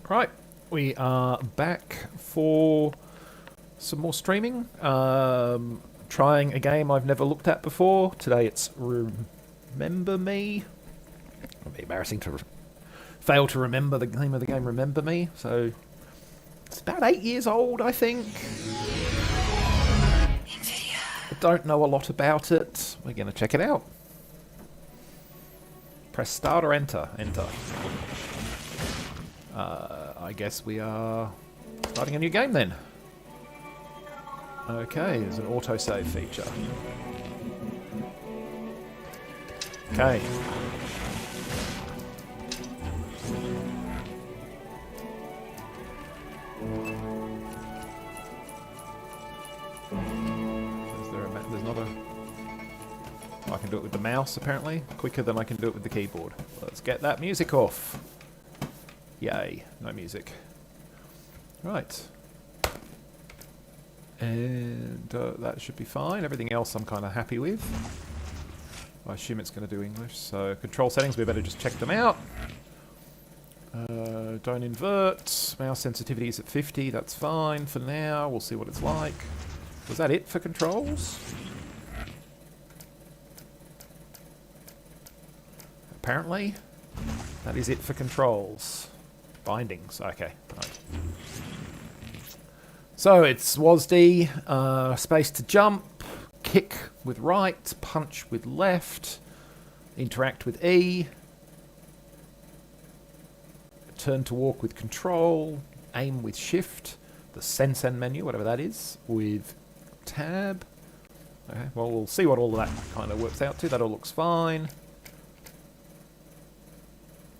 Right, we are back for some more streaming. Trying a game I've never looked at before. Today it's Remember Me. It'll be embarrassing to fail to remember the name of the game, Remember Me. So it's about 8 years old, I think. I don't know a lot about it. We're going to check it out. Press start or enter. Enter. I guess we are starting a new game then. Okay, there's an autosave feature. Okay. There's not a... Oh, I can do it with the mouse apparently, quicker than I can do it with the keyboard. Let's get that music off. Yay, no music. Right. And that should be fine. Everything else I'm kind of happy with. I assume it's going to do English. So control settings, we better just check them out. Don't invert. Mouse sensitivity is at 50. That's fine for now. We'll see what it's like. Was that it for controls? Apparently, that is it for controls. Bindings. Okay. Right. So it's WASD, space to jump, kick with right, punch with left, interact with E, turn to walk with control, aim with shift, the sense and menu, whatever that is, with tab. Okay, well, we'll see what all of that kind of works out to. That all looks fine.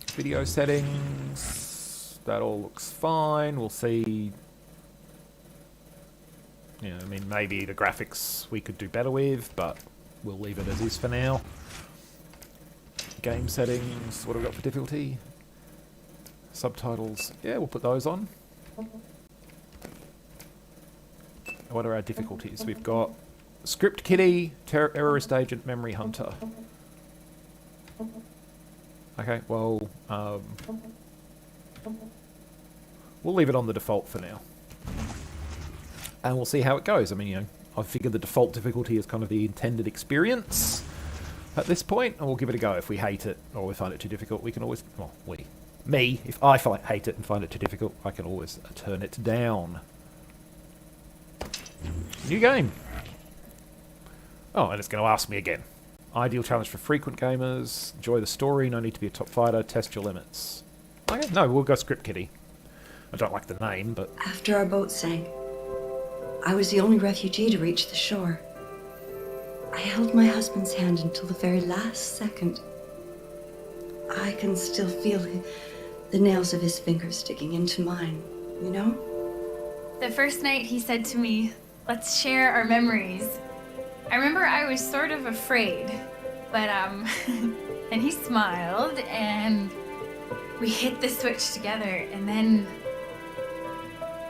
Video settings, that all looks fine. We'll see. Yeah, I mean, maybe the graphics we could do better with, but we'll leave it as is for now. Game settings, what have we got for difficulty? Subtitles, yeah, we'll put those on. What are our difficulties? We've got Script Kiddie, Terrorist Agent, Memory Hunter. Okay, well, we'll leave it on the default for now. And we'll see how it goes. I mean, you know, I figure the default difficulty is kind of the intended experience at this point, and we'll give it a go. If we hate it or we find it too difficult, we can always... Well, me, if I hate it and find it too difficult, I can always turn it down. New game. Oh, and it's going to ask me again. Ideal challenge for frequent gamers. Enjoy the story. No need to be a top fighter. Test your limits. Okay, no, we'll go Script Kiddie. I don't like the name, but... After our boat sank, I was the only refugee to reach the shore. I held my husband's hand until the very last second. I can still feel the nails of his fingers sticking into mine, you know? The first night he said to me, "Let's share our memories." I remember I was sort of afraid, but and he smiled and we hit the switch together, and then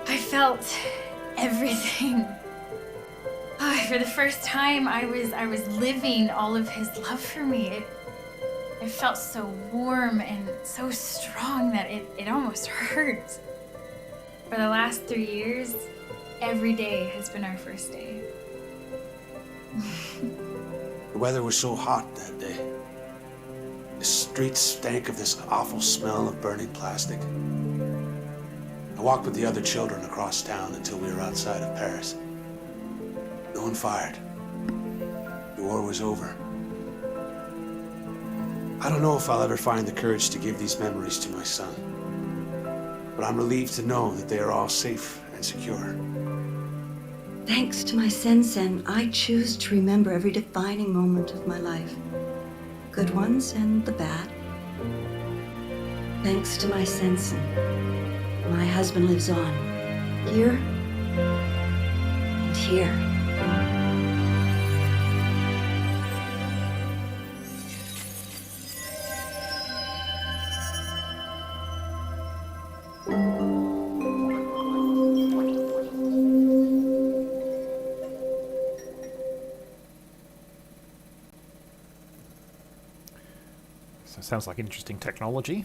I felt everything. Oh, for the first time, I was living all of his love for me. It felt so warm and so strong that it almost hurt. For the last 3 years, every day has been our first day. The weather was so hot that day. The streets stank of this awful smell of burning plastic. I walked with the other children across town until we were outside of Paris. No one fired. The war was over. I don't know if I'll ever find the courage to give these memories to my son, but I'm relieved to know that they are all safe and secure. Thanks to my Sen-Sen, I choose to remember every defining moment of my life. Good ones and the bad. Thanks to my Sen-Sen, my husband lives on. Here and here. So it sounds like interesting technology.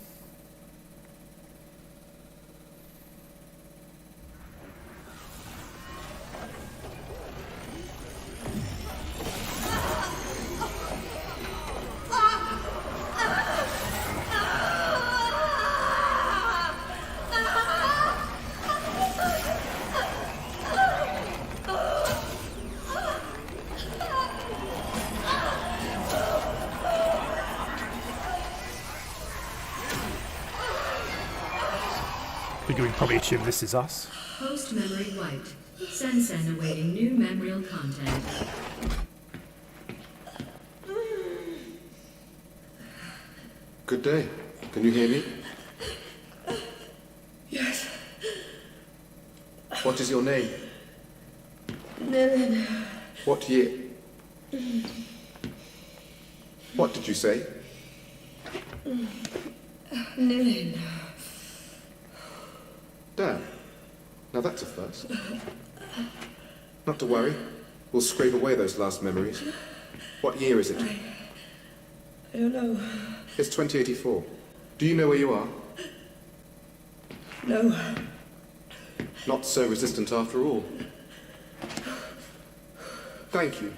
Figure we can probably assume this is us. Host memory wiped. Sen awaiting new memorial content. Good day. Can you hear me? Yes. What is your name? Nilin. What year? What did you say? Nilin. Damn. Now that's a first. Not to worry. We'll scrape away those last memories. What year is it? I don't know. It's 2084. Do you know where you are? No. Not so resistant after all. Thank you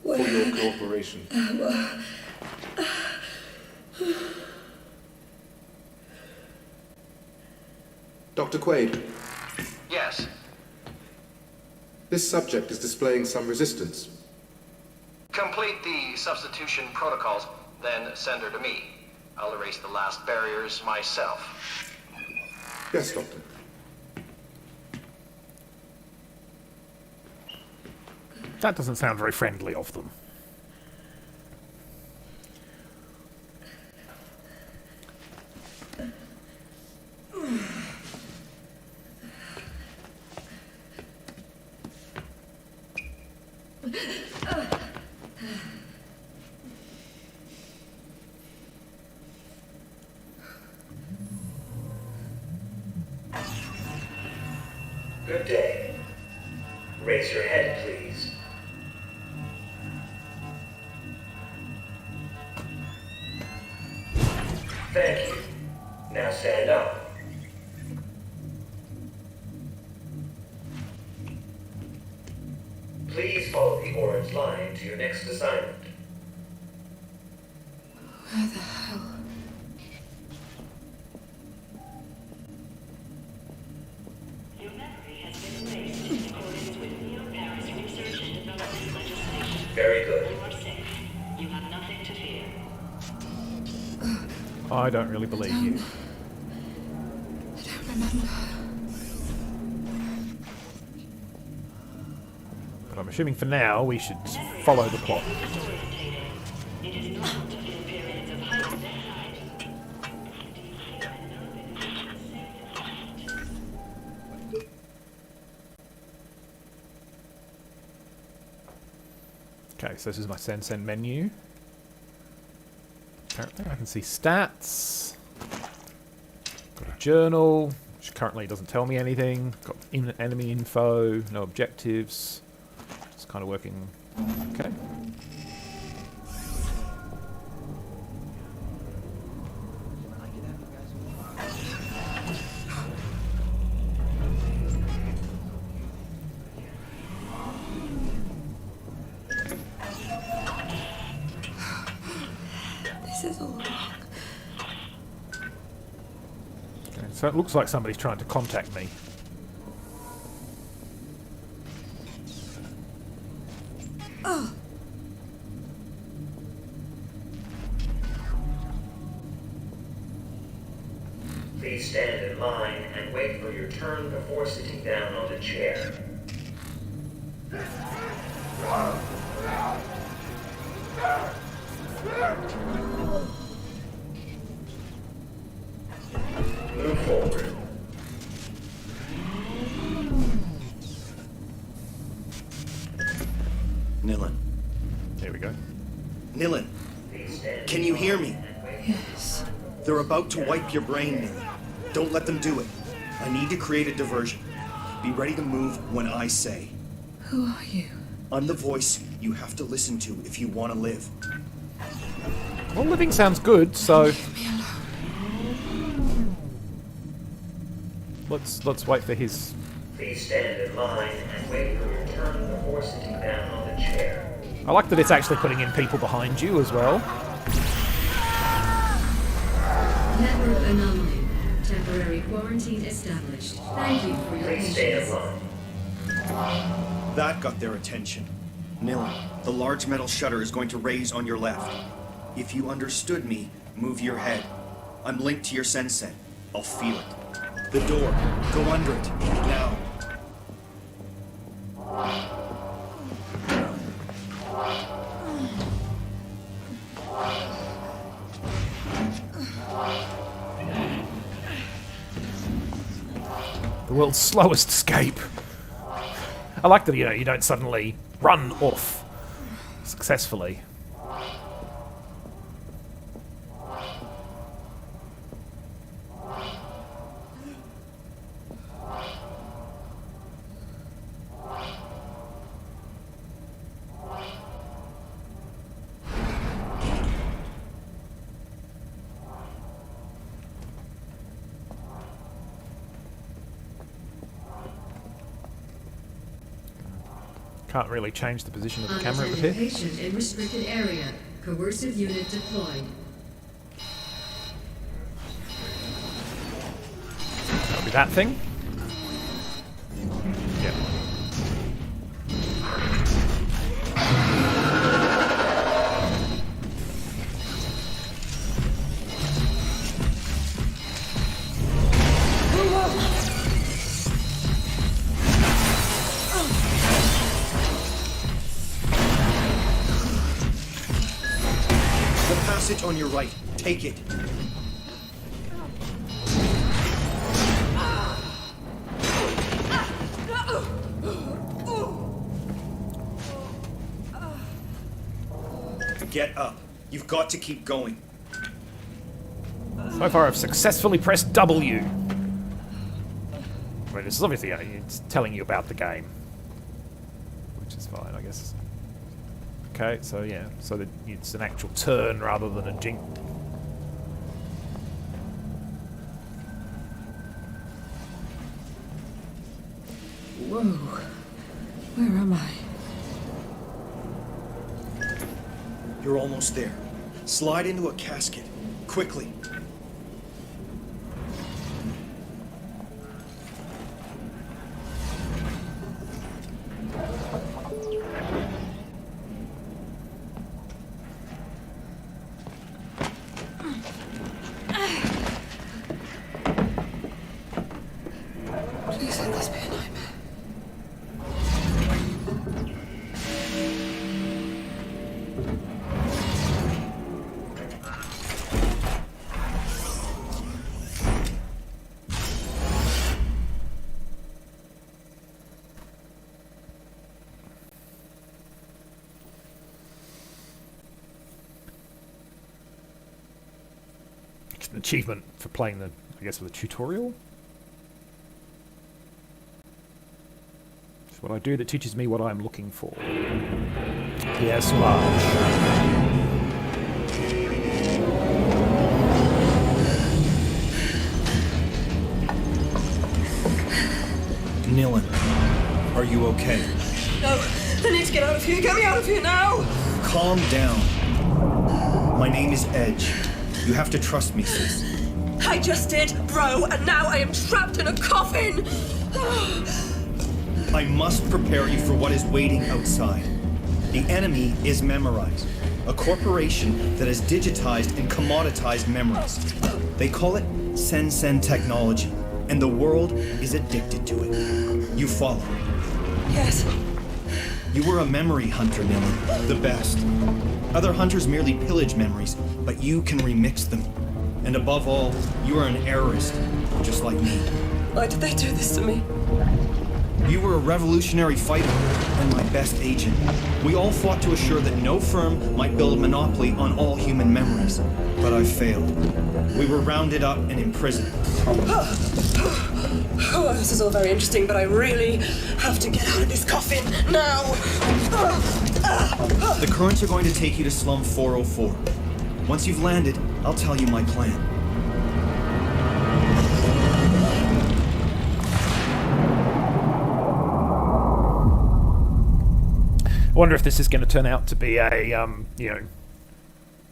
for your cooperation. Dr. Quaid, Yes. this subject is displaying some resistance. Complete the substitution protocols, then send her to me. I'll erase the last barriers myself. Yes, Doctor. That doesn't sound very friendly of them. Good day. Raise your head, please. Thank you. Now stand up. Please follow the orange line to your next assignment. Where the hell? Your memory has been erased in accordance with Neo-Paris research and development legislation. Very good. You are safe. You have nothing to fear. I don't really believe you. I don't remember. But I'm assuming for now we should follow the plot. It is normal to feel periods of heightened anxiety. Okay, so this is my send menu. Apparently I can see stats. Got a journal, which currently doesn't tell me anything. Got enemy info, no objectives. Just kind of working. Okay. This is all wrong. Okay, so it looks like somebody's trying to contact me. Oh. Please stand in line and wait for your turn before sitting down on the chair. Move forward. Nilin. There we go. Nilin, Please stand can you hear me? Yes. They're about to wipe your brain, Nilin. Don't let them do it. I need to create a diversion. Be ready to move when I say. Who are you? I'm the voice you have to listen to if you want to live. Well, living sounds good, so Leave me alone. let's wait for his. Please stand in line and wait for your turn before sitting down on the chair. I like that it's actually putting in people behind you as well. Network anomaly. Temporary quarantine established. Thank you for your Please stay in patience. line. That got their attention. Nilin, the large metal shutter is going to raise on your left. If you understood me, move your head. I'm linked to your sensei. I'll feel it. The door. Go under it. Now. The world's slowest escape. I like that, you don't suddenly run off successfully. Can't really change the position of the camera over Unattended here. patient in restricted area. Coercive unit deployed. That'll be that thing. Yeah. The passage on your right. Take it. Get up. You've got to keep going. So far I've successfully pressed W. Well, this is obviously it's telling you about the game. Which is fine, I guess. Okay, so yeah, so that it's an actual turn rather than a jink. Whoa. Where am I? You're almost there. Slide into a casket. Quickly. Please let this be a nightmare. It's an achievement for playing the, I guess, the tutorial. It's what I do that teaches me what I'm looking for. Yes, large. Nilin, are you okay? No, I need to get out of here. Get me out of here now! Calm down. My name is Edge. You have to trust me, sis. I just did, bro, and now I am trapped in a coffin! I must prepare you for what is waiting outside. The enemy is Memorize, a corporation that has digitized and commoditized memories. They call it Sen technology, and the world is addicted to it. You follow. Yes. You were a memory hunter, Nilin, the best. Other hunters merely pillage memories, but you can remix them. And above all, you are an errorist, just like me. Why did they do this to me? You were a revolutionary fighter, and my best agent. We all fought to assure that no firm might build a monopoly on all human memories. But I failed. We were rounded up and imprisoned. Oh, this is all very interesting, but I really have to get out of this coffin now! The currents are going to take you to Slum 404. Once you've landed, I'll tell you my plan. I wonder if this is going to turn out to be a,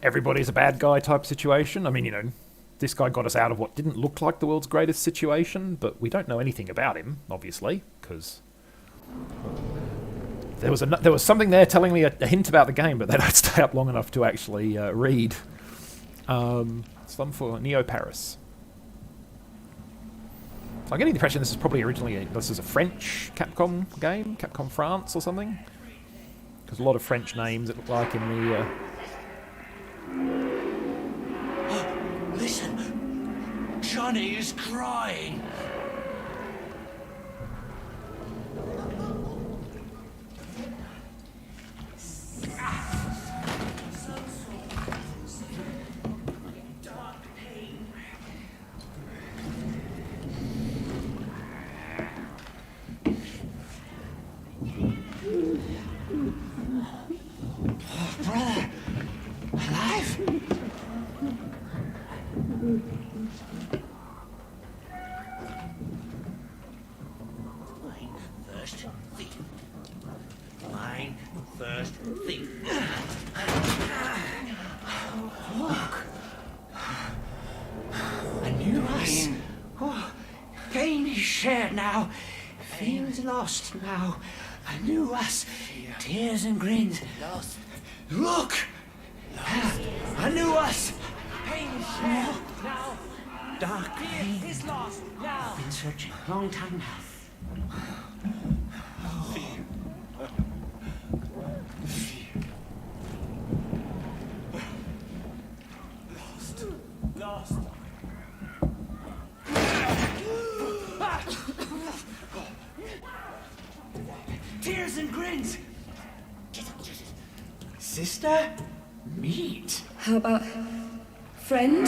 everybody's a bad guy type situation. I mean, this guy got us out of what didn't look like the world's greatest situation, but we don't know anything about him, obviously, because there was something there telling me a hint about the game, but they don't stay up long enough to actually read. Slum for Neo Paris. I'm getting the impression this is probably originally this is a French Capcom game, Capcom France or something. Because a lot of French names it looked like in the. Listen, Johnny is crying. Brother, alive? Mine first thief. Mine first thief. Look. I knew us. Oh, pain is shared now. Fear is lost now. I knew us. Tears and grins. Lost. Look! I knew us! Pain is shared now. Dark pain is lost now. I've been searching a long time now. Fear. Fear. Lost. Lost. Tears and grins. Sister? Meet. How about friend?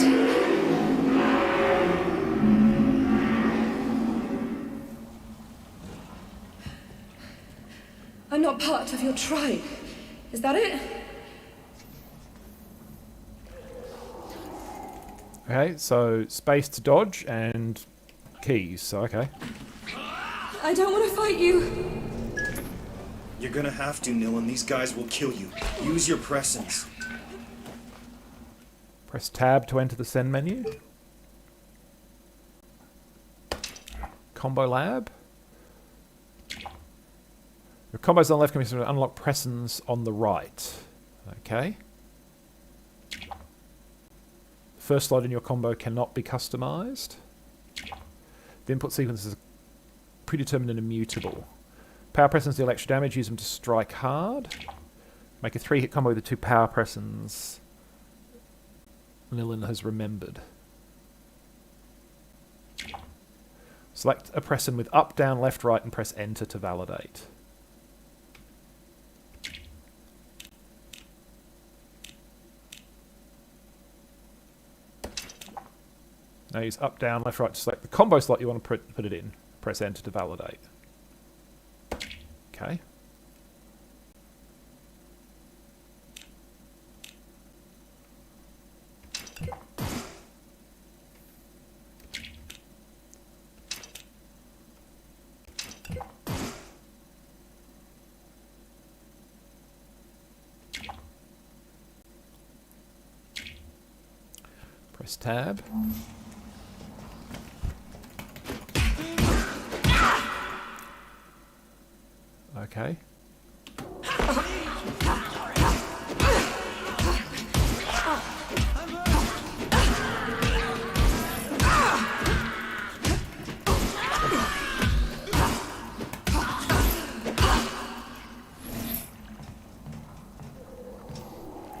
I'm not part of your tribe. Is that it? Okay, so space to dodge and keys. So okay. I don't want to fight you. You're gonna have to, Nilin. These guys will kill you. Use your presence. Press tab to enter the send menu. Combo lab. Your combos on the left can be unlock presence on the right. Okay. The first slot in your combo cannot be customized. The input sequence is predetermined and immutable. Power pressings deal extra damage, use them to strike hard. Make a 3-hit combo with the 2 power pressings Nilin has remembered. Select a pressin with up, down, left, right, and press enter to validate. Now use up, down, left, right to select the combo slot you want to put it in. Press enter to validate. Okay. Press tab. Okay.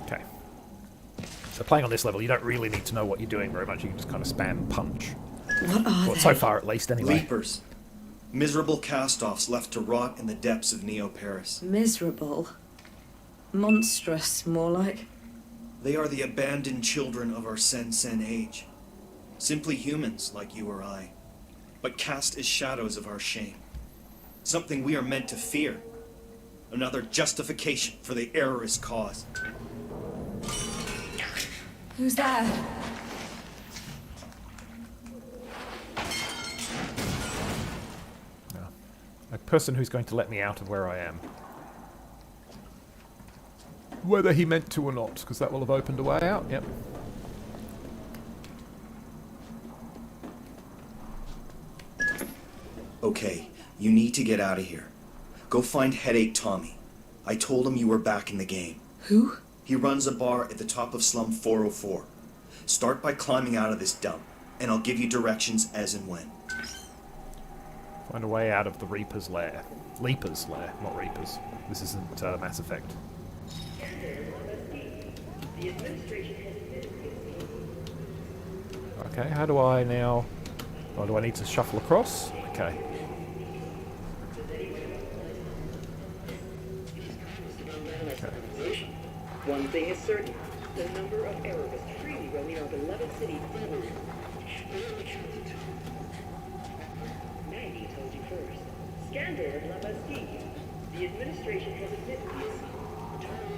Okay. So playing on this level, you don't really need to know what you're doing very much. You can just kind of spam punch. What are Well, they? so far, at least, anyway. Leapers. Miserable cast-offs left to rot in the depths of Neo-Paris. Miserable. Monstrous, more like. They are the abandoned children of our Sen age. Simply humans like you or I, but cast as shadows of our shame. Something we are meant to fear. Another justification for the errorist cause. Who's there? A person who's going to let me out of where I am. Whether he meant to or not, because that will have opened a way out. Yep. Okay, you need to get out of here. Go find Headache Tommy. I told him you were back in the game. Who? He runs a bar at the top of Slum 404. Start by climbing out of this dump, and I'll give you directions as and when. Find a way out of the Reaper's lair. Leaper's lair, not Reaper's. This isn't Mass Effect. Okay, how do I now... Oh, do I need to shuffle across? Okay. One thing is certain. The number of Erebus freely roaming our beloved city doubled. Maggie told you first. Scandal of La Bastille. The administration has admitted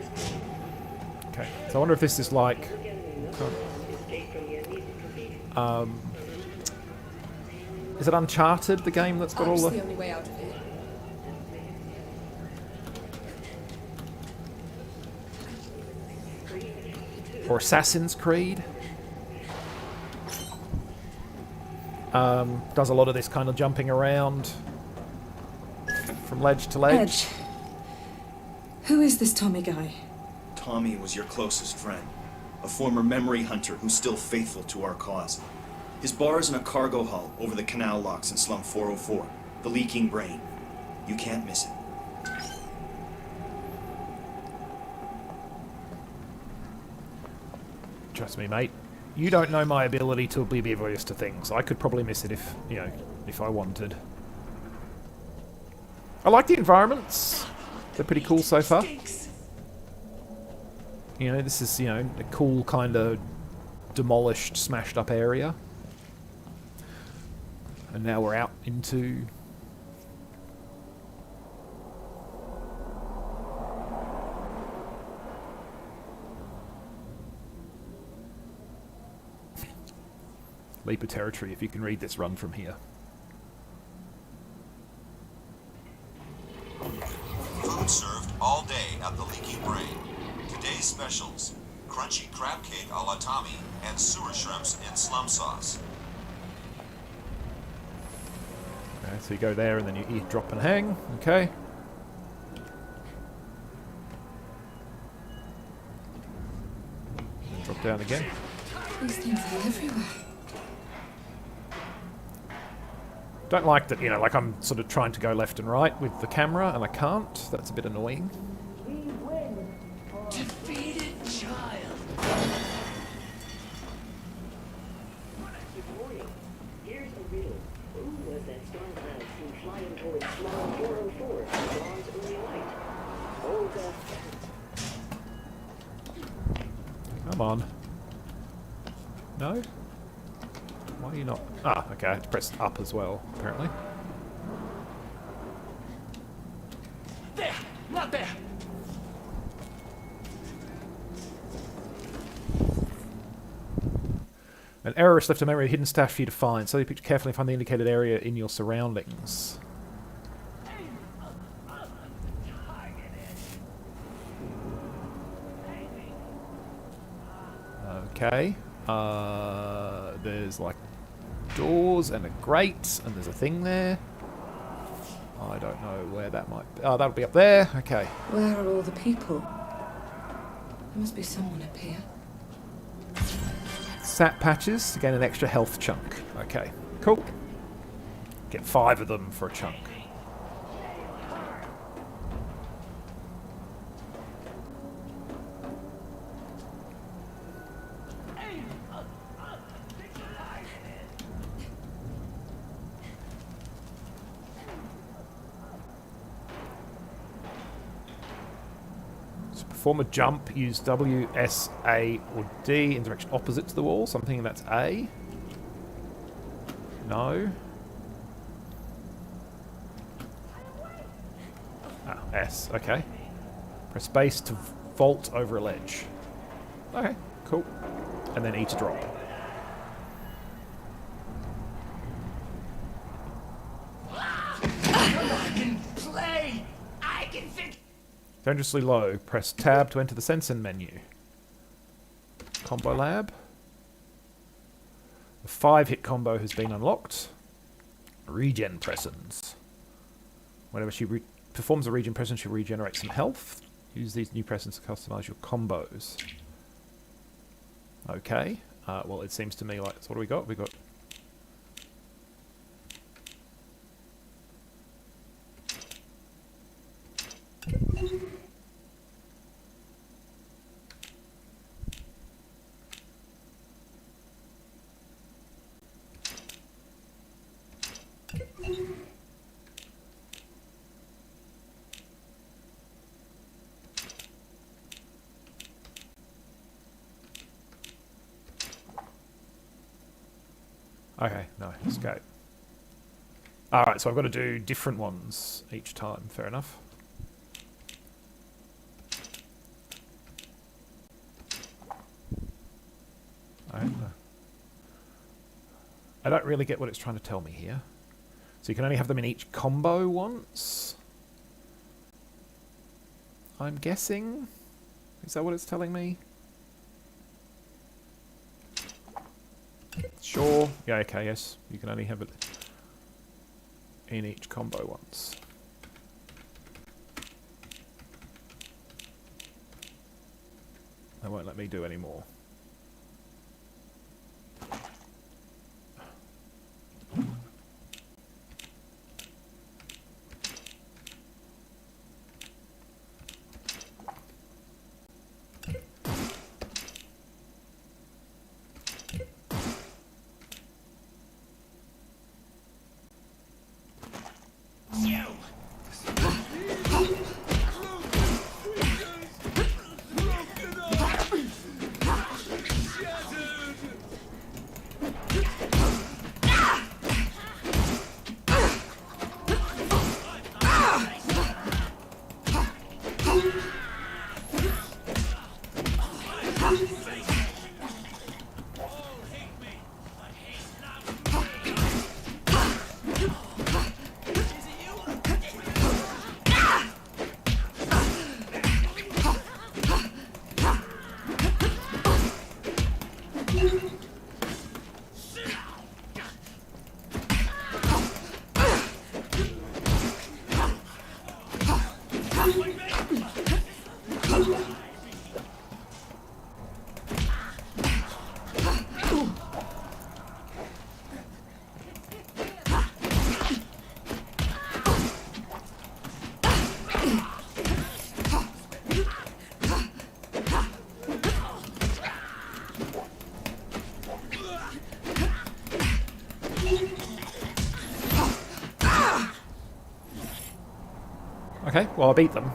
this. Okay, so I wonder if this is like... is it Uncharted, the game that's got all the... only way out of here. Or Assassin's Creed. Does a lot of this kind of jumping around from ledge to ledge. Edge. Who is this Tommy guy? Tommy was your closest friend, a former memory hunter who's still faithful to our cause. His bar is in a cargo hull over the canal locks in Slum 404, the Leaking Brain. You can't miss it. Trust me, mate. You don't know my ability to be oblivious to things. I could probably miss it if, you know, if I wanted. I like the environments. They're pretty cool so far. You know, this is, you know, a cool kind of demolished, smashed up area. And now we're out into... Leaper territory, if you can read this run from here. Food served all day at the Leaking Brain. Today's specials: crunchy crab cake a la Tommy and sewer shrimps in slum sauce. Okay, so you go there and then you eat, drop and hang. Okay. Drop down again. These things are everywhere. Don't like that, you know, like I'm sort of trying to go left and right with the camera and I can't. That's a bit annoying. Defeated child. Good morning. Here's the riddle. Who was that storm cloud seen flying towards Slum 404 in dawn's early light? Olga. Come on. No? Why are you not... Ah, okay, I have to press up as well, apparently. There! Not there! An error is left a memory, a hidden stash for you to find. So you picture carefully and find the indicated area in your surroundings. Okay. There's like doors and a grate, and there's a thing there. I don't know where that might be. Oh, that'll be up there. Okay. Where are all the people? There must be someone up here. Sat patches to gain an extra health chunk. Okay, cool. Get 5 of them for a chunk. Perform a jump, use W, S, A, or D in direction opposite to the wall. So I'm thinking that's A. No. Ah, S, okay. Press space to vault over a ledge. Okay, cool. And then E to drop. I can play! I can think! Dangerously low. Press tab to enter the Sensen menu. Combo lab. A 5-hit combo has been unlocked. Regen presence. Whenever she performs a regen presence, she regenerates some health. Use these new presents to customize your combos. Okay. Well, it seems to me like... So what do we got? We got... Okay, no, escape. Alright, so I've got to do different ones each time. Fair enough. I don't really get what it's trying to tell me here. So you can only have them in each combo once? I'm guessing? Is that what it's telling me? Sure. Yeah, okay, yes. You can only have it in each combo once. They won't let me do any more. Okay, well I beat them.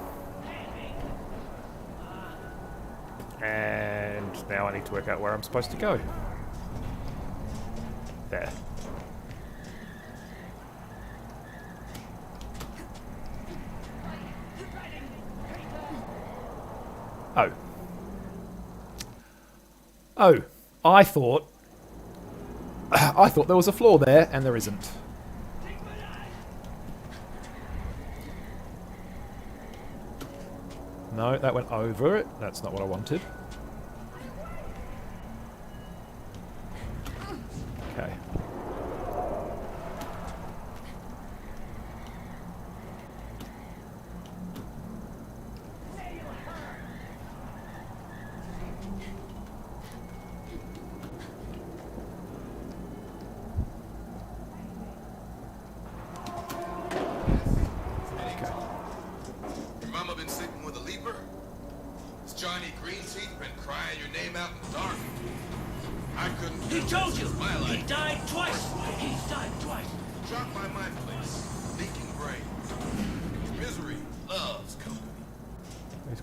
And now I need to work out where I'm supposed to go. There. Oh. Oh, I thought there was a floor there, and there isn't. No, that went over it. That's not what I wanted. Okay.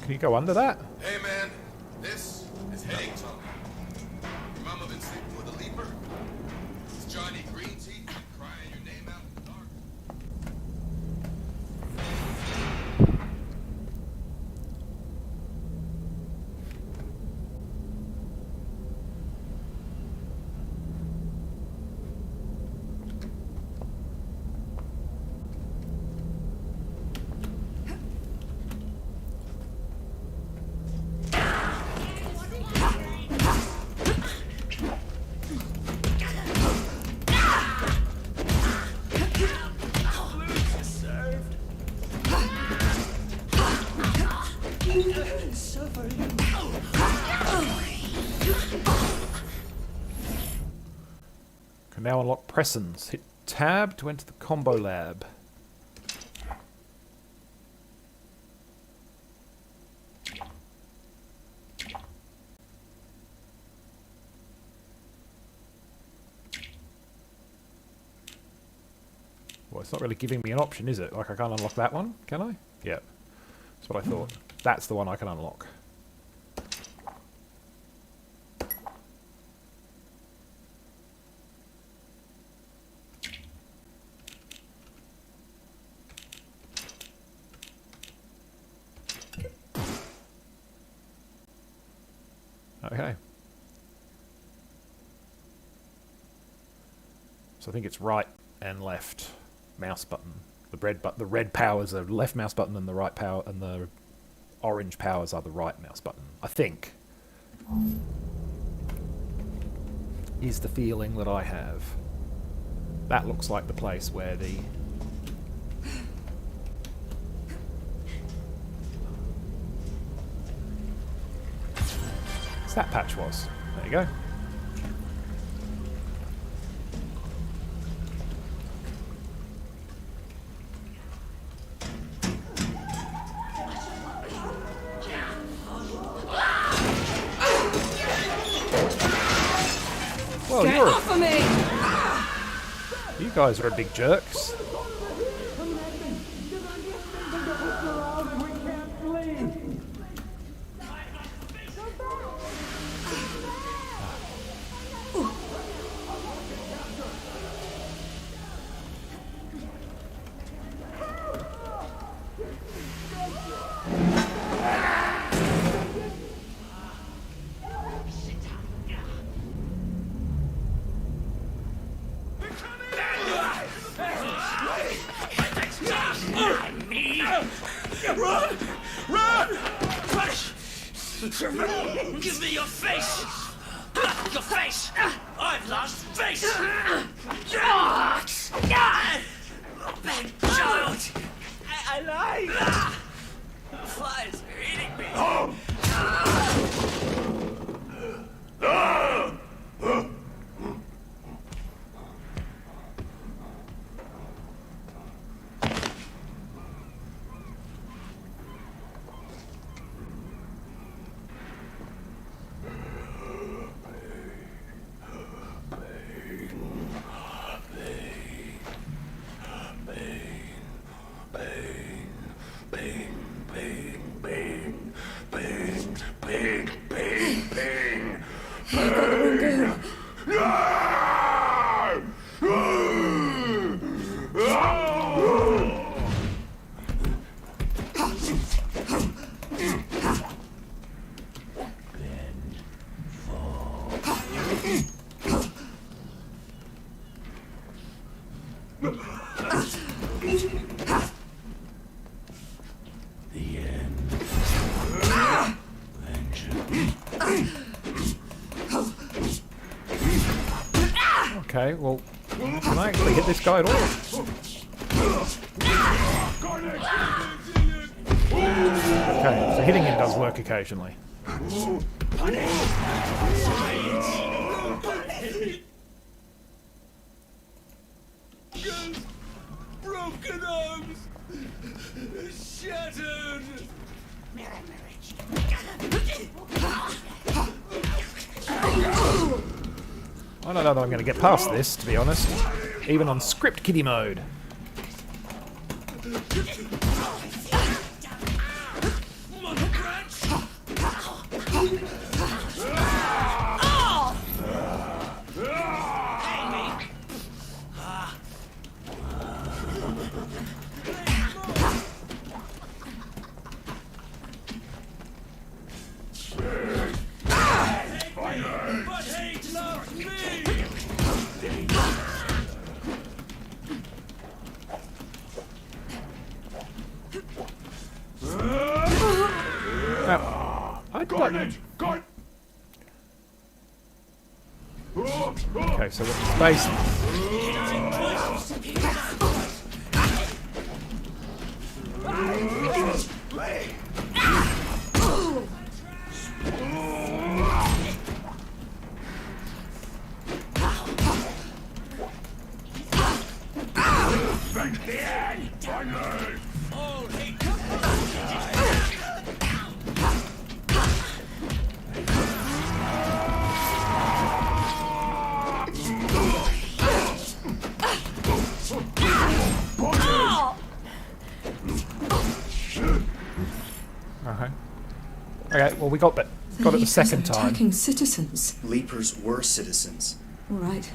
Can you go under that? Hey man, this is headache talk. Your mama been sleeping with a leaper? It's Johnny Green Teeth been crying your name out in the dark. Can now unlock Pressons. Hit tab to enter the combo lab. it's not really giving me an option, is it? Like, I can't unlock that one, can I? Yeah. That's what I thought. That's the one I can unlock. Okay. So I think it's right and left mouse button. The red powers are left mouse button, and the right power and the orange powers are the right mouse button. I think is the feeling that I have. That looks like the place where the that patch was. There you go. Well, Get off of me! You guys are big jerks. Run! Run! Give me your face! Your face! I've lost face! Bad child! I lied! Flies are eating me! Okay, well, can I actually hit this guy at all? Okay, so hitting him does work occasionally. Broken arms! Shattered! I don't know that I'm going to get past this, to be honest. Even on script kiddie mode. Okay, so what's the space? Okay, well we got it the second time. Attacking citizens. Leapers were citizens. All right.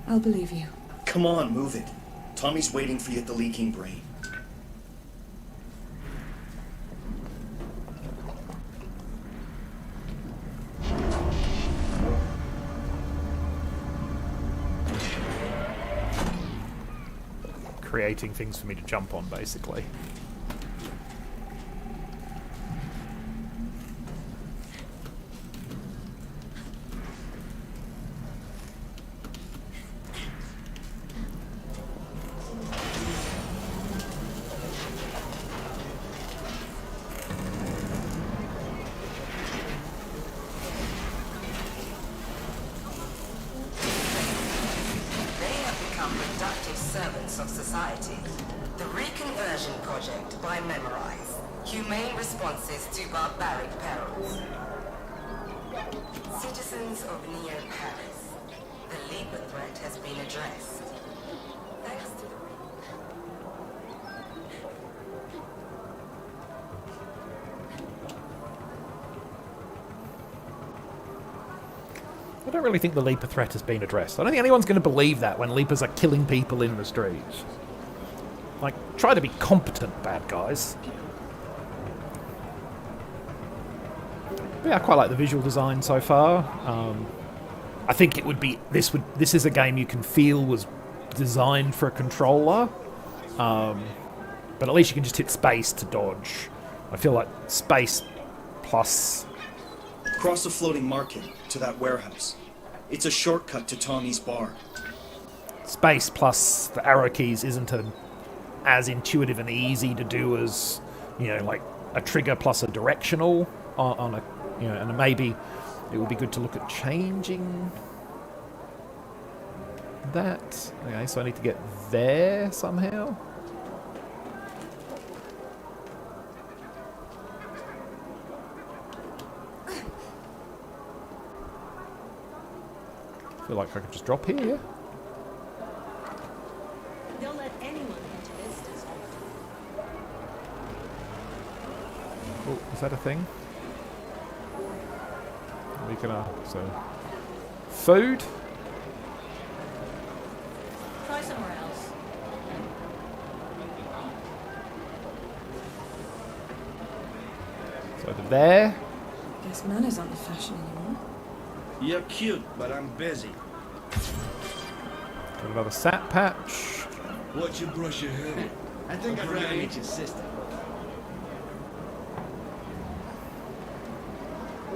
I'll believe you. Come on, move it. Tommy's waiting for you at the leaking brain. Creating things for me to jump on, basically. Servants of society. The Reconversion Project by Memorize. Humane responses to barbaric perils. Citizens of Neo-Paris. The Leaper threat has been addressed. Thanks to the... I don't really think the Leaper threat has been addressed. I don't think anyone's going to believe that when Leapers are killing people in the streets. Like, try to be competent, bad guys. But yeah, I quite like the visual design so far. I think it would be... This is a game you can feel was designed for a controller. But at least you can just hit space to dodge. I feel like space plus... Cross the floating market to that warehouse. It's a shortcut to Tommy's bar. Space plus the arrow keys isn't as intuitive and easy to do as, you know, like a trigger plus a directional on a, you know, and maybe it would be good to look at changing that. Okay, so I need to get there somehow. I feel like I could just drop here. Don't let anyone into this district. Oh, is that a thing? We can, so... Food? Try somewhere else. So over there. Guess manners aren't the fashion anymore. You're cute, but I'm busy. Got another sap patch. Watch you brush your hair. I think I'd rather meet your sister.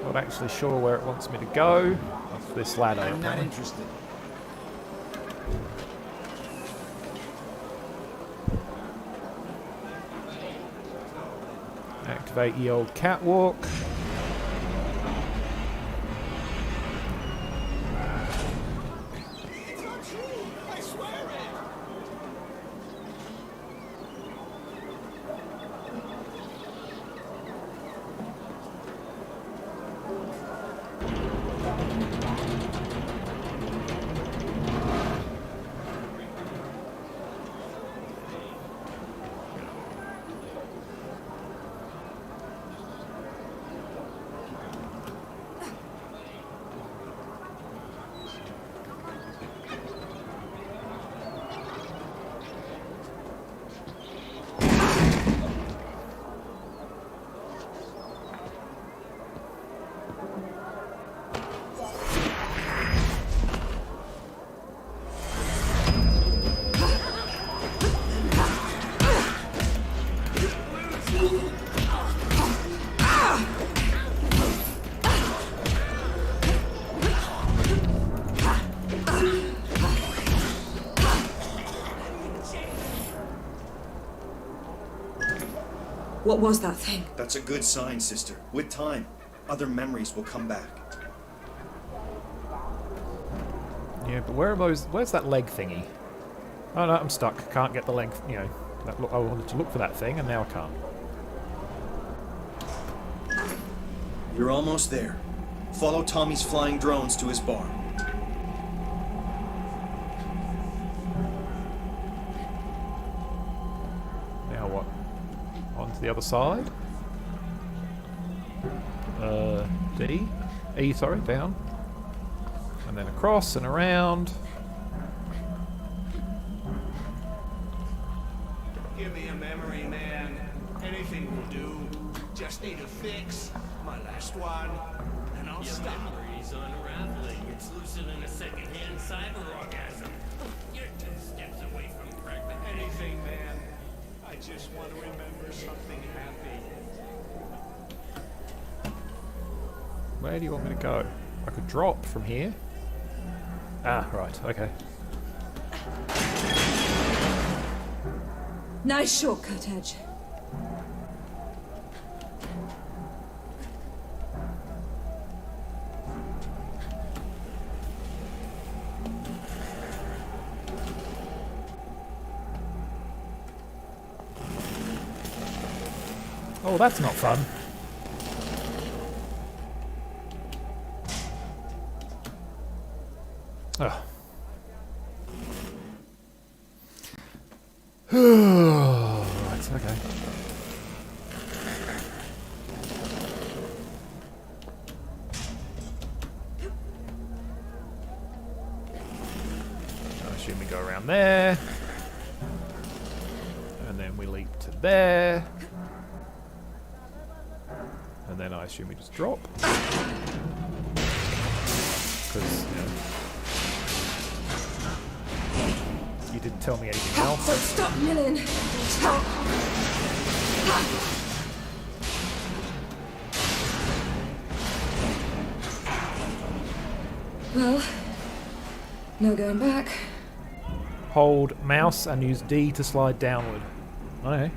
Not actually sure where it wants me to go. Off this ladder. I'm not interested. Activate the old catwalk. What was that thing? That's a good sign, sister. With time, other memories will come back. Yeah, but where are those? Where's that leg thingy? Oh no, I'm stuck. Can't get the leg. You know, I wanted to look for that thing, and now I can't. You're almost there. Follow Tommy's flying drones to his bar. Now what? On to the other side. D. E, sorry, down. And then across and around. Give me a memory, man. Anything will do. Just need a fix. My last one. And I'll stop. Memory's unraveling. It's looser than a second-hand cyber orgasm. You're 2 steps away from pregnant. Anything, man. I just want to remember something happy. Where do you want me to go? I could drop from here. Ah, right, okay. Nice shortcut, Edge. Oh, that's not fun. Oh. Right, okay. I assume we go around there. And then we leap to there. And then I assume we just drop. Because, you know, you didn't tell me anything else. Don't stop, Nilin! Stop! Well, no going back. Hold mouse and use D to slide downward. Okay.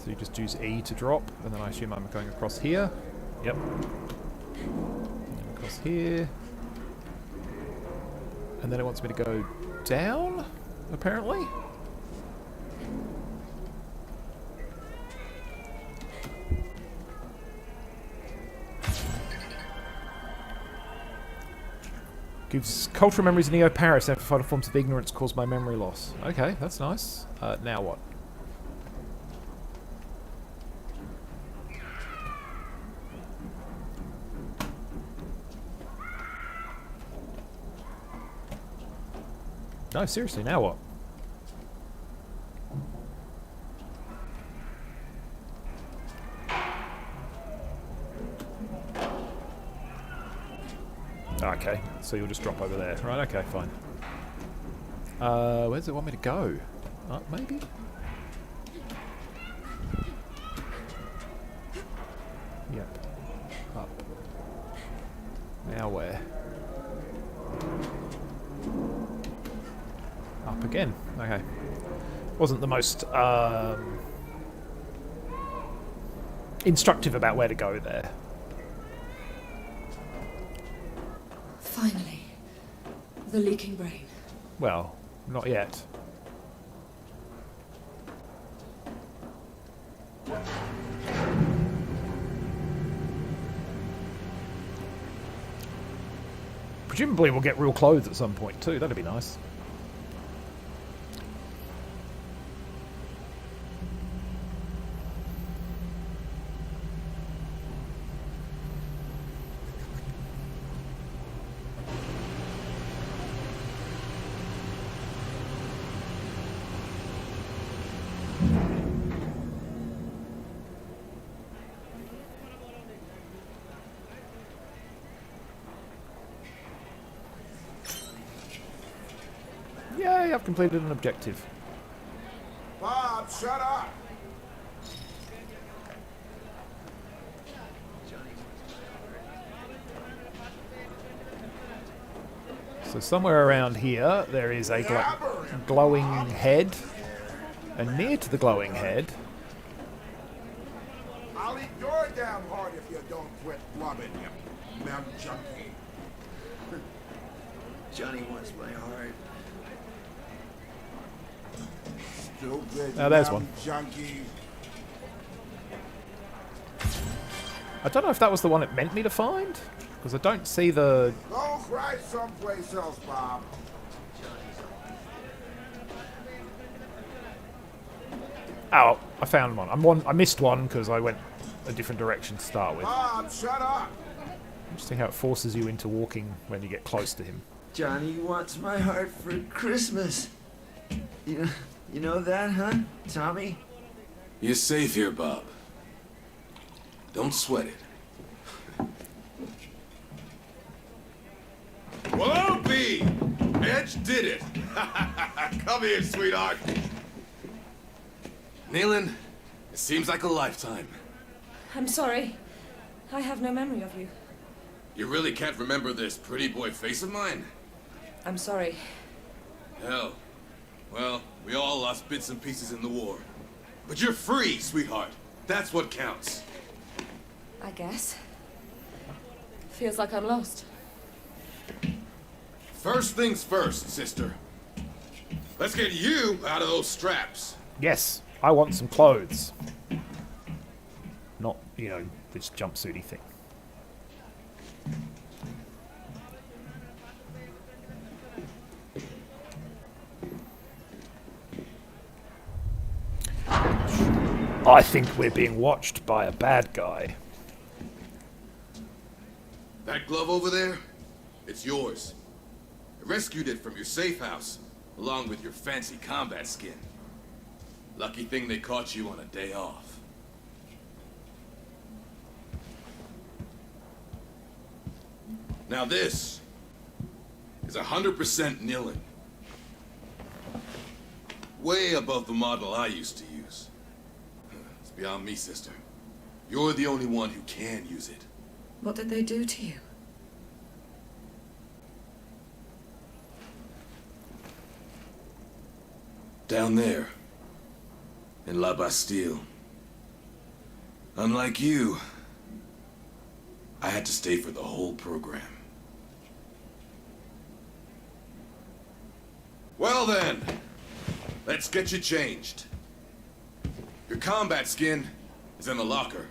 So you just use E to drop, and then I assume I'm going across here. Yep. And across here. And then it wants me to go down, apparently. Gives cultural memories of Neo-Paris amplified forms of ignorance caused by memory loss. Okay, that's nice. Now what? No, seriously, now what? Okay, so you'll just drop over there. Right, okay, fine. Where does it want me to go? Up, maybe? Yep. Up. Now where? Up again. Okay. Wasn't the most instructive about where to go there. Finally. The leaking brain. Well, not yet. Presumably we'll get real clothes at some point too. That'd be nice. Yay, I've completed an objective. Bob, shut up! So somewhere around here there is a glowing head, and near to the glowing head... I'll eat your damn heart if you don't quit blubbing, you mem junkie. Johnny wants my heart. Stupid there's mem one. junkie. I don't know if that was the one it meant me to find, because I don't see the... Go cry someplace else, Bob. Oh, I found one. I missed one because I went a different direction to start with. Bob, shut up! Interesting how it forces you into walking when you get close to him. Johnny wants my heart for Christmas. You know that, huh, Tommy? You're safe here, Bob. Don't sweat it. Well, I'll be! Edge did it! Come here, sweetheart. Nilin, it seems like a lifetime. I'm sorry. I have no memory of you. You really can't remember this pretty boy face of mine? I'm sorry. Hell. Well, we all lost bits and pieces in the war. But you're free, sweetheart. That's what counts. I guess. Feels like I'm lost. First things first, sister. Let's get you out of those straps. Yes, I want some clothes. Not, this jumpsuity thing. I think we're being watched by a bad guy. That glove over there, it's yours. I rescued it from your safe house, along with your fancy combat skin. Lucky thing they caught you on a day off. Now this is 100% Nilin. Way above the model I used to use. It's beyond me, sister. You're the only one who can use it. What did they do to you? Down there, in La Bastille. Unlike you, I had to stay for the whole program. Well then, let's get you changed. Your combat skin is in the locker.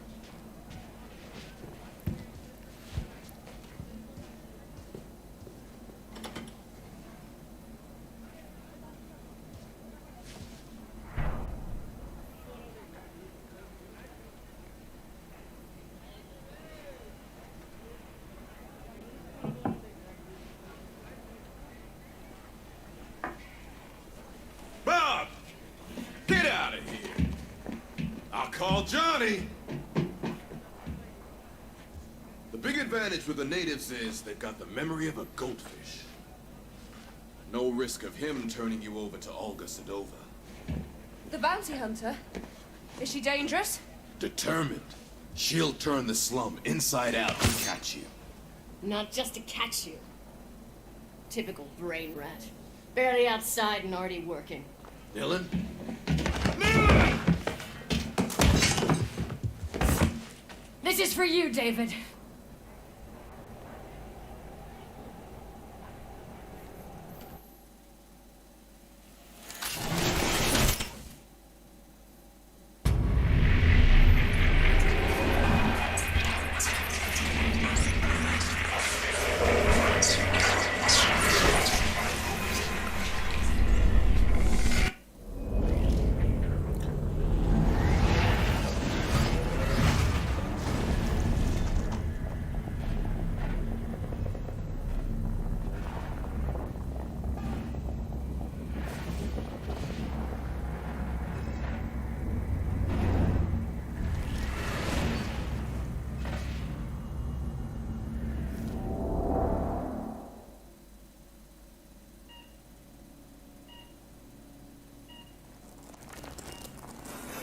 Bob! Get out of here! I'll call Johnny! The big advantage with the natives is they've got the memory of a goldfish. No risk of him turning you over to Olga Sedova. The bounty hunter? Is she dangerous? Determined. She'll turn the slum inside out to catch you. Not just to catch you. Typical brain rat. Barely outside and already working. Nilin? This is for you, David.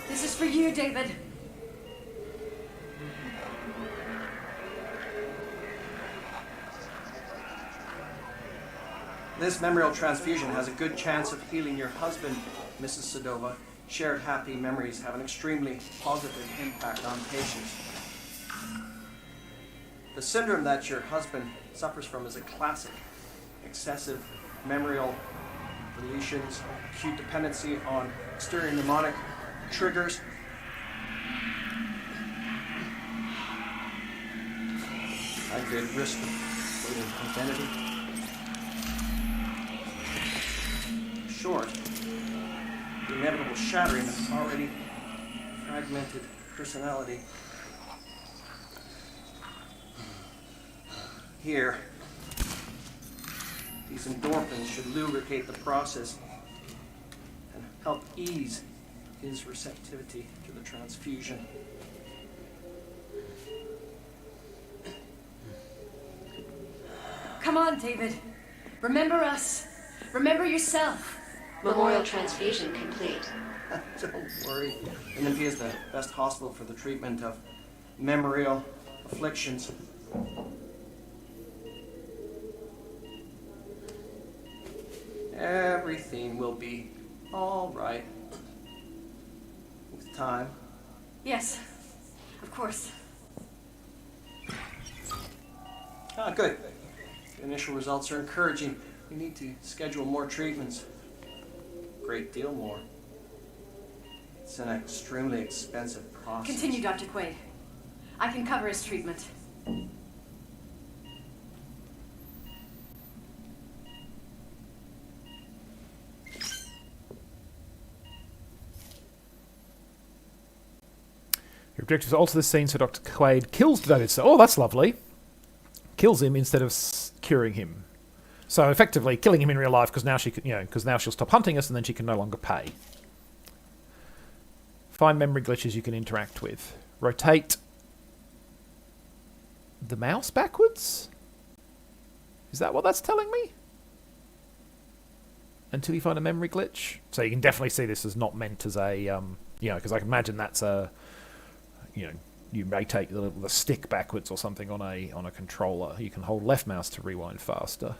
This is for you, David. This memorial transfusion has a good chance of healing your husband, Mrs. Sedova. Shared happy memories have an extremely positive impact on patients. The syndrome that your husband suffers from is a classic. Excessive memorial deletions, acute dependency on exterior mnemonic triggers. High grade risk of latent identity. Short, the inevitable shattering of already fragmented personality. Here, these endorphins should lubricate the process and help ease his receptivity to the transfusion. Come on, David. Remember us. Remember yourself. Memorial transfusion complete. Don't worry. MNP is the best hospital for the treatment of memorial afflictions. Everything will be all right with time. Yes, of course. Ah, good. The initial results are encouraging. We need to schedule more treatments. A great deal more. It's an extremely expensive process. Continue, Dr. Quaid. I can cover his treatment. Your objective is to alter this scene so Dr. Quaid kills the devoted soul. Oh, that's lovely. Kills him instead of curing him. So effectively killing him in real life because now because now she'll stop hunting us and then she can no longer pay. Find memory glitches you can interact with. Rotate the mouse backwards? Is that what that's telling me? Until you find a memory glitch? So you can definitely see this as not meant as a, because I can imagine that's a, you rotate the stick backwards or something on a controller. You can hold left mouse to rewind faster.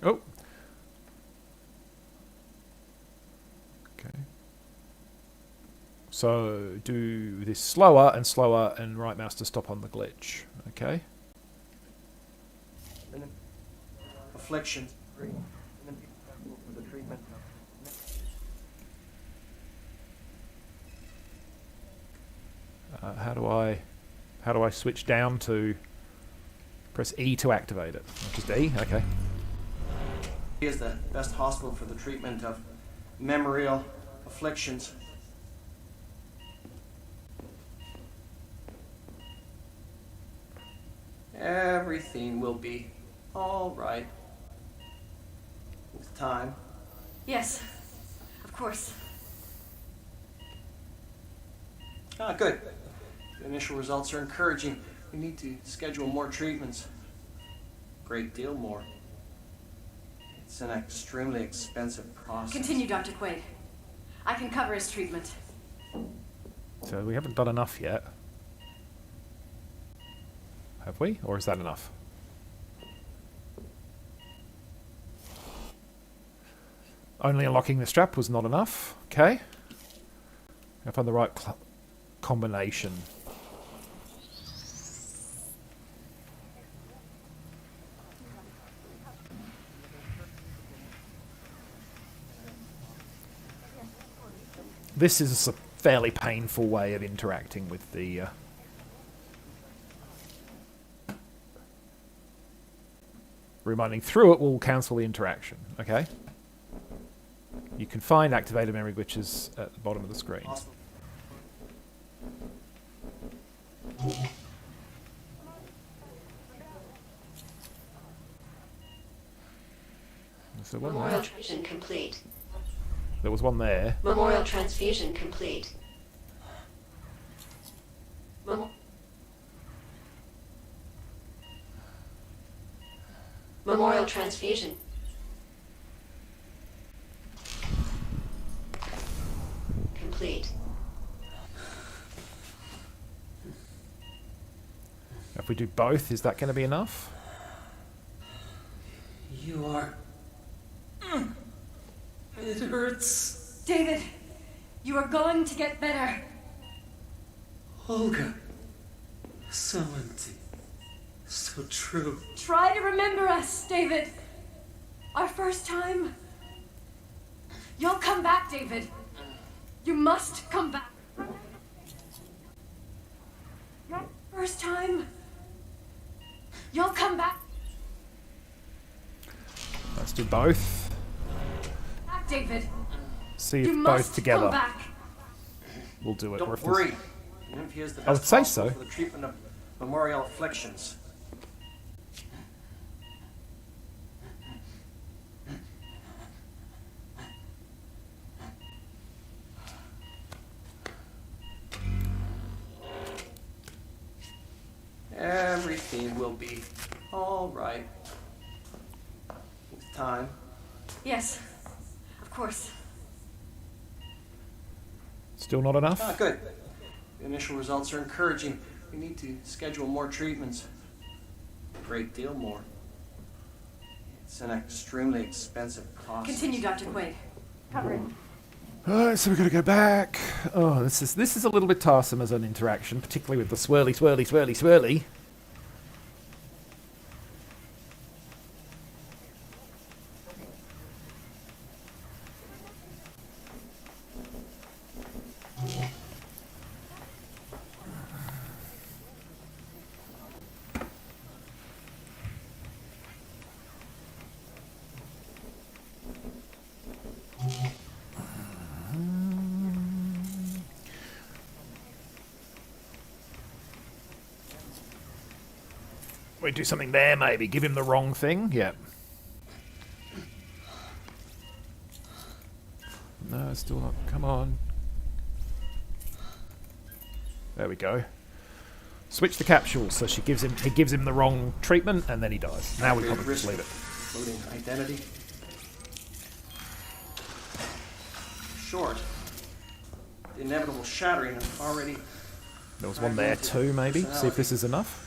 Oh. Okay. So do this slower and right mouse to stop on the glitch. Okay. Afflictions. For the treatment. How do I switch down to press E to activate it? Just E? Okay. He is the best hospital for the treatment of memorial afflictions. Everything will be all right with time. Yes, of course. Ah, good. The initial results are encouraging. We need to schedule more treatments. A great deal more. It's an extremely expensive process. Continue, Dr. Quaid. I can cover his treatment. So we haven't done enough yet. Have we? Or is that enough? Only unlocking the strap was not enough. Okay. I find the right combination. This is a fairly painful way of interacting with the... Reminding through it will cancel the interaction. Okay. You can find activated memory glitches at the bottom of the screen. Awesome. So one Memorial there. transfusion complete. There was one there. Memorial transfusion complete. Memorial transfusion. Complete. If we do both, is that going to be enough? You are... It hurts. David, you are going to get better. Olga. So empty. So So true. Try to remember us, David. Our first time. You'll come back, David. You must come back. Your first time. You'll come back. Let's do both. Back, David. See if You both must together. come back. We'll do it. Don't or if worry. there's- Even if he has the I would best say possible so. for the treatment of memorial afflictions. Everything will be all right. With time. Yes, of course. Still not enough? Ah, good. The initial results are encouraging. We need to schedule more treatments. A great deal more. It's an extremely expensive process. Continue, Dr. Quaid. Cover it. Alright, so we've got to go back. Oh, this is a little bit tiresome as an interaction, particularly with the swirly, swirly, swirly, swirly. We do something there, maybe. Give him the wrong thing. Yep. No, still not. Come on. There we go. Switch the capsules, so he gives him the wrong treatment, and then he dies. Now we probably just leave it. Loading identity. Short. The inevitable shattering of already. There was one there too, maybe. See if this is enough.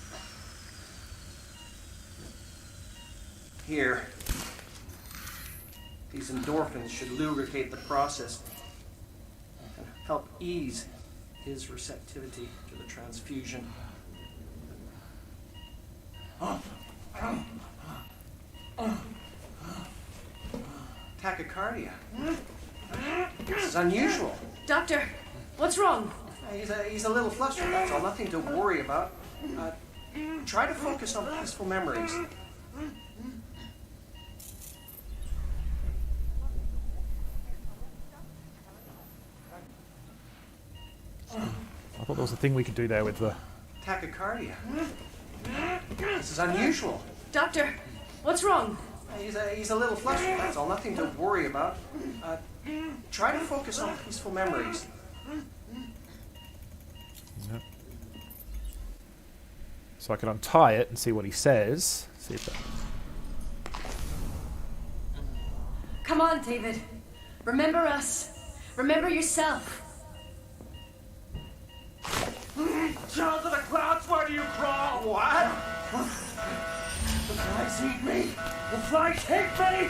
Here. These endorphins should lubricate the process and help ease his receptivity to the transfusion. Tachycardia. This is unusual. Doctor, what's wrong? He's a little flustered, that's all. Nothing to worry about. Try to focus on peaceful memories. I thought there was a thing we could do there with the... Tachycardia. This is unusual. Doctor, what's wrong? He's a little flustered, that's all. Nothing to worry about. Try to focus on peaceful memories. Yep. So I can untie it and see what he says. See if that... Come on, David. Remember us. Remember yourself. Down to the clouds, where do you crawl? What? The flies eat me. The flies hate me.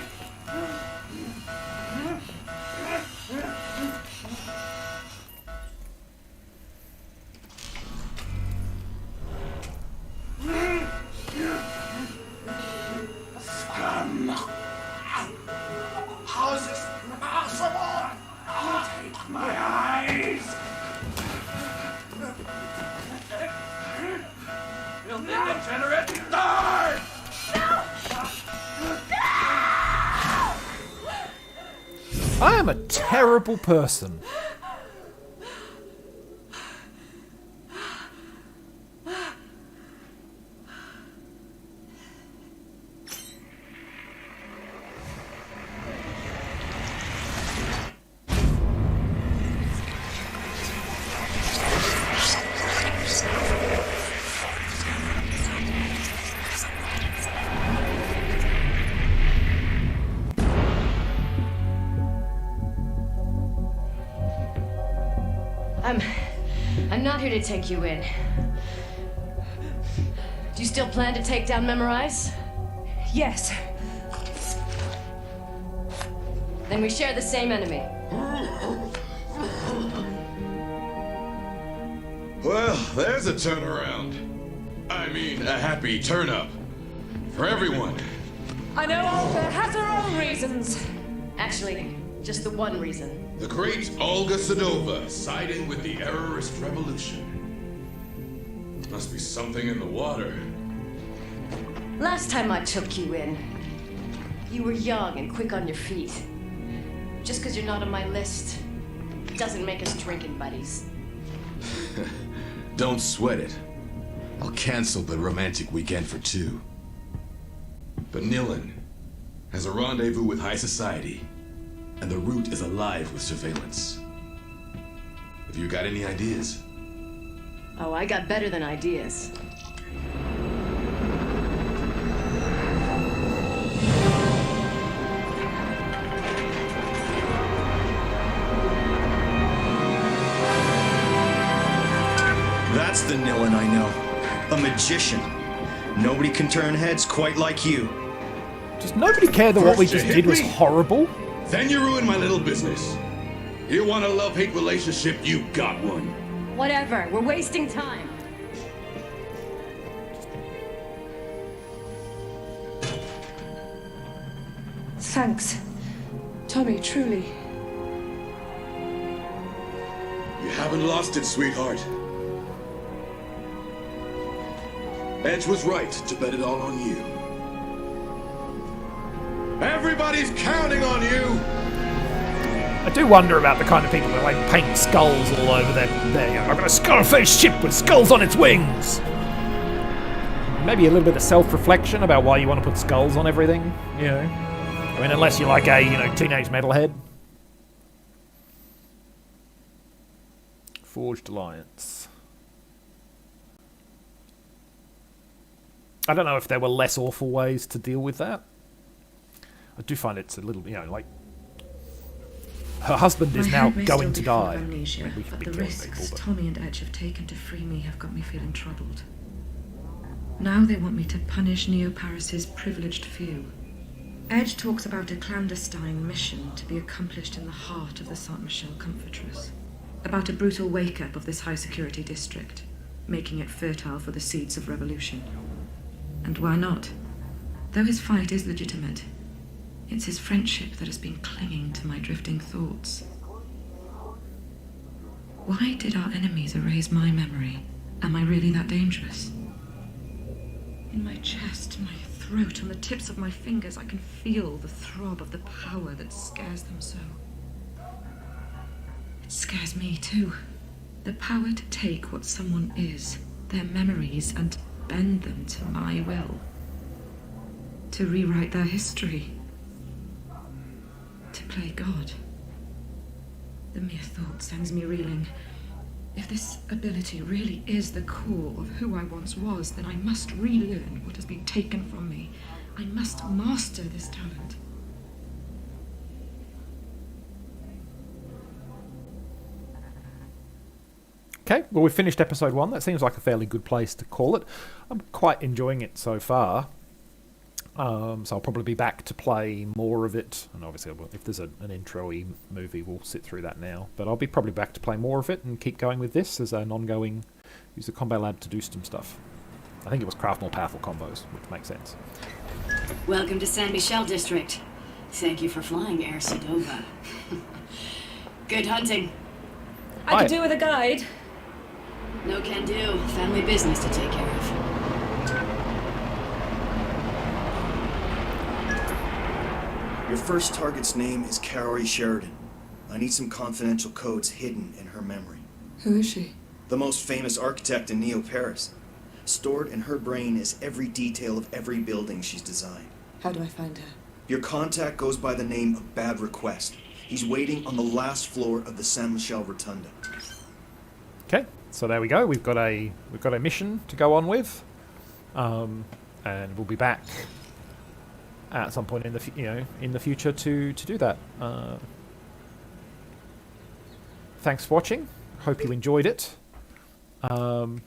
Scum. How is this possible? Take my eyes. Filthy degenerate! Die! I am a terrible person. I'm not here to take you in. Do you still plan to take down Memorize? Yes. Then we share the same enemy. Well, there's a turnaround. I mean, a happy turn-up. For everyone. I know Olga has her own reasons. Actually, just the one reason. The great Olga Sedova siding with the errorist revolution. Must be something in the water. Last time I took you in, you were young and quick on your feet. Just because you're not on my list doesn't make us drinking buddies. Don't sweat it. I'll cancel the romantic weekend for two. But Nilin has a rendezvous with high society, and the route is alive with surveillance. Have you got any ideas? Oh, I got better than ideas. That's the Nilin I know. A magician. Nobody can turn heads quite like you. Does nobody care that what we just did was horrible? Then you ruined my little business. You want a love-hate relationship, you got one. Whatever, we're wasting time. Thanks, Tommy, truly. You haven't lost it, sweetheart. Edge was right to bet it all on you. Everybody's counting on you! I do wonder about the kind of people that like paint skulls all over their I've got a skull-faced ship with skulls on its wings! Maybe a little bit of self-reflection about why you want to put skulls on everything, you know? I mean, unless you're like a, teenage metalhead. Forged Alliance. I don't know if there were less awful ways to deal with that. I do find it's a little, like... Her husband is now going to die. Amnesia, but the risks Tommy and Edge have taken to free me have got me feeling troubled. Now they want me to punish Neo-Paris's privileged few. Edge talks about a clandestine mission to be accomplished in the heart of the Saint-Michel Comfortress. About a brutal wake-up of this high-security district, making it fertile for the seeds of revolution. And why not? Though his fight is legitimate, it's his friendship that has been clinging to my drifting thoughts. Why did our enemies erase my memory? Am I really that dangerous? In my chest, my throat, on the tips of my fingers, I can feel the throb of the power that scares them so. It scares me too. The power to take what someone is, their memories, and bend them to my will. To rewrite their history. To play God. The mere thought sends me reeling. If this ability really is the core of who I once was, then I must relearn what has been taken from me. I must master this talent. Okay, well, we've finished episode 1. That seems like a fairly good place to call it. I'm quite enjoying it so far. So I'll probably be back to play more of it. And obviously, if there's an intro-y movie, we'll sit through that now. But I'll be probably back to play more of it and keep going with this as an ongoing... Use the Combat Lab to do some stuff. I think it was craft more powerful combos, which makes sense. Welcome to San Michel District. Thank you for flying, Air Sedova. Good hunting. I could do with a guide. No can do. Family business to take care of. Your first target's name is Carrie Sheridan. I need some confidential codes hidden in her memory. Who is she? The most famous architect in Neo-Paris. Stored in her brain is every detail of every building she's designed. How do I find her? Your contact goes by the name of Bad Request. He's waiting on the last floor of the San Michel Rotunda. Okay, so there we go. We've got a mission to go on with, and we'll be back at some point in the future to do that. Thanks for watching. Hope you enjoyed it. And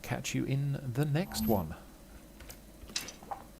catch you in the next one.